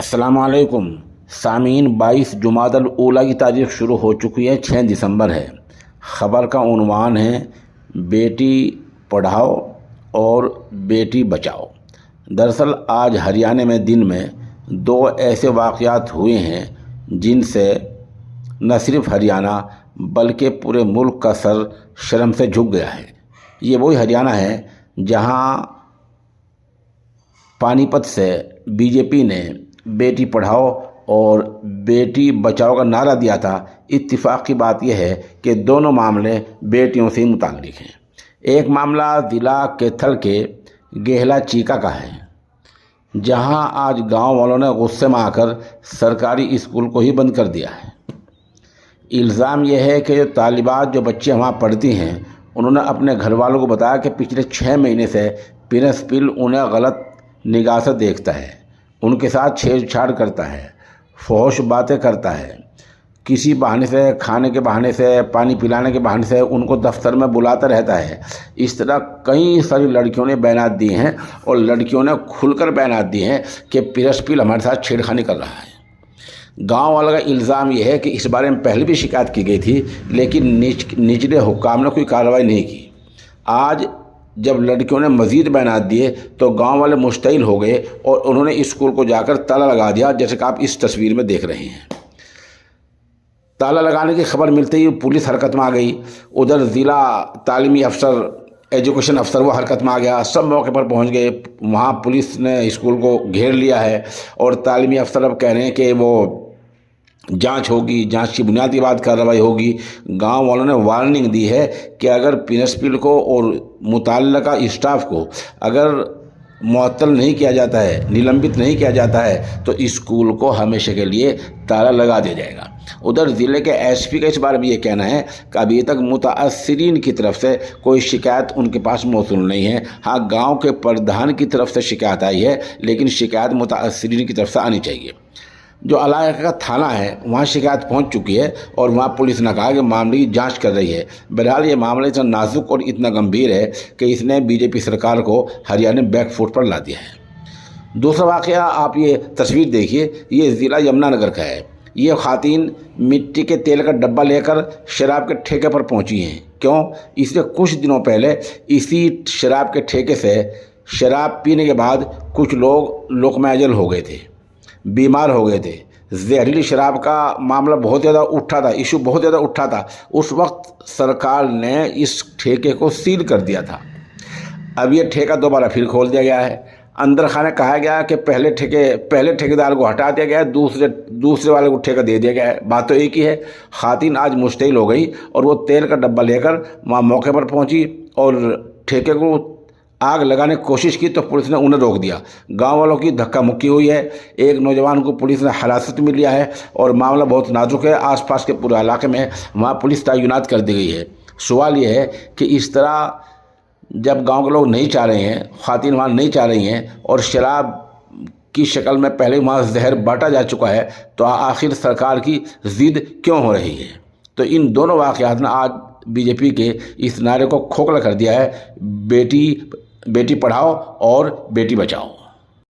अस्सलाम वालेकुम सामीन। 22 जुमादल ऊला की तारीख शुरू हो चुकी है, 6 दिसंबर है। ख़बर का उन्वान है बेटी पढ़ाओ और बेटी बचाओ। दरअसल आज हरियाणा में दिन में 2 ऐसे वाक़यात हुए हैं जिनसे न सिर्फ हरियाणा बल्कि पूरे मुल्क का सर शर्म से झुक गया है। ये वही हरियाणा है जहां पानीपत से बीजेपी ने बेटी पढ़ाओ और बेटी बचाओ का नारा दिया था। इत्तेफाक की बात यह है कि दोनों मामले बेटियों से मुताल्लिक हैं। एक मामला ज़िला कैथल के गेहला चीका का है, जहां आज गांव वालों ने गुस्से में आकर सरकारी स्कूल को ही बंद कर दिया है। इल्ज़ाम यह है कि जो तालिबात जो बच्चे वहाँ पढ़ती हैं उन्होंने अपने घर वालों को बताया कि पिछले 6 महीने से प्रिंसिपल उन्हें गलत निगाह से देखता है, उनके साथ छेड़छाड़ करता है, फौश बातें करता है, किसी बहाने से, खाने के बहाने से, पानी पिलाने के बहाने से उनको दफ्तर में बुलाता रहता है। इस तरह कई सारी लड़कियों ने बयानात दिए हैं और लड़कियों ने खुलकर बयानात दिए हैं कि प्रिंसिपल हमारे साथ छेड़खानी कर रहा है। गांव वालों का इल्ज़ाम यह है कि इस बारे में पहले भी शिकायत की गई थी, लेकिन निचले हुक्काम ने कोई कार्रवाई नहीं की। आज जब लड़कियों ने मज़ीद बयानात दिए तो गांव वाले मुश्तइल हो गए और उन्होंने स्कूल को जाकर ताला लगा दिया, जैसे कि आप इस तस्वीर में देख रहे हैं। ताला लगाने की खबर मिलते ही पुलिस हरकत में आ गई। उधर ज़िला तालीमी अफसर, एजुकेशन अफसर वो हरकत में आ गया। सब मौके पर पहुंच गए। वहाँ पुलिस ने स्कूल को घेर लिया है और तालीमी अफसर अब कह रहे हैं कि वो जांच होगी, जांच की बुनियाद के बाद कार्रवाई होगी। गांव वालों ने वार्निंग दी है कि अगर प्रिंसिपल को और मुतल्लिका स्टाफ को अगर मुअत्तल नहीं किया जाता है, निलंबित नहीं किया जाता है, तो स्कूल को हमेशा के लिए ताला लगा दिया जाएगा। उधर ज़िले के एसपी का इस बारे में ये कहना है कि अभी तक मुतासिरीन की तरफ से कोई शिकायत उनके पास मौसूल नहीं है। हाँ, गांव के प्रधान की तरफ से शिकायत आई है, लेकिन शिकायत मुतासिरीन की तरफ से आनी चाहिए। जो इलाके का थाना है वहाँ शिकायत पहुँच चुकी है और वहाँ पुलिस ने कहा कि मामले की जांच कर रही है। बहरहाल ये मामला इतना नाजुक और इतना गंभीर है कि इसने बीजेपी सरकार को हरियाणा बैकफुट पर ला दिया है। दूसरा वाक़या आप ये तस्वीर देखिए, ये ज़िला यमुनानगर का है। ये ख़ातीन मिट्टी के तेल का डब्बा लेकर शराब के ठेके पर पहुँची हैं। क्यों? इसलिए कुछ दिनों पहले इसी शराब के ठेके से शराब पीने के बाद कुछ लोग लोकमैजल हो गए थे, बीमार हो गए थे। जहरीली शराब का मामला बहुत ज़्यादा उठा था, इशू बहुत ज़्यादा उठा था। उस वक्त सरकार ने इस ठेके को सील कर दिया था। अब ये ठेका दोबारा फिर खोल दिया गया है। अंदर खाने कहा गया कि पहले ठेकेदार को हटा दिया गया है, दूसरे वाले को ठेका दे दिया गया है। बात तो एक ही है। खातिन आज मुश्तइल हो गई और वो तेल का डब्बा लेकर वहाँ मौके पर पहुँची और ठेके को आग लगाने की कोशिश की तो पुलिस ने उन्हें रोक दिया। गांव वालों की धक्का मुक्की हुई है। एक नौजवान को पुलिस ने हिरासत में लिया है और मामला बहुत नाजुक है। आसपास के पूरे इलाके में वहाँ पुलिस तैनात कर दी गई है। सवाल ये है कि इस तरह जब गांव के लोग नहीं चाह रहे हैं, ख़ातिन वहाँ नहीं चाह रही हैं और शराब की शक्ल में पहले वहाँ जहर बांटा जा चुका है, तो आखिर सरकार की ज़िद क्यों हो रही है? तो इन दोनों वाक़यात ने आज बीजेपी के इस नारे को खोखला कर दिया है, बेटी पढ़ाओ और बेटी बचाओ।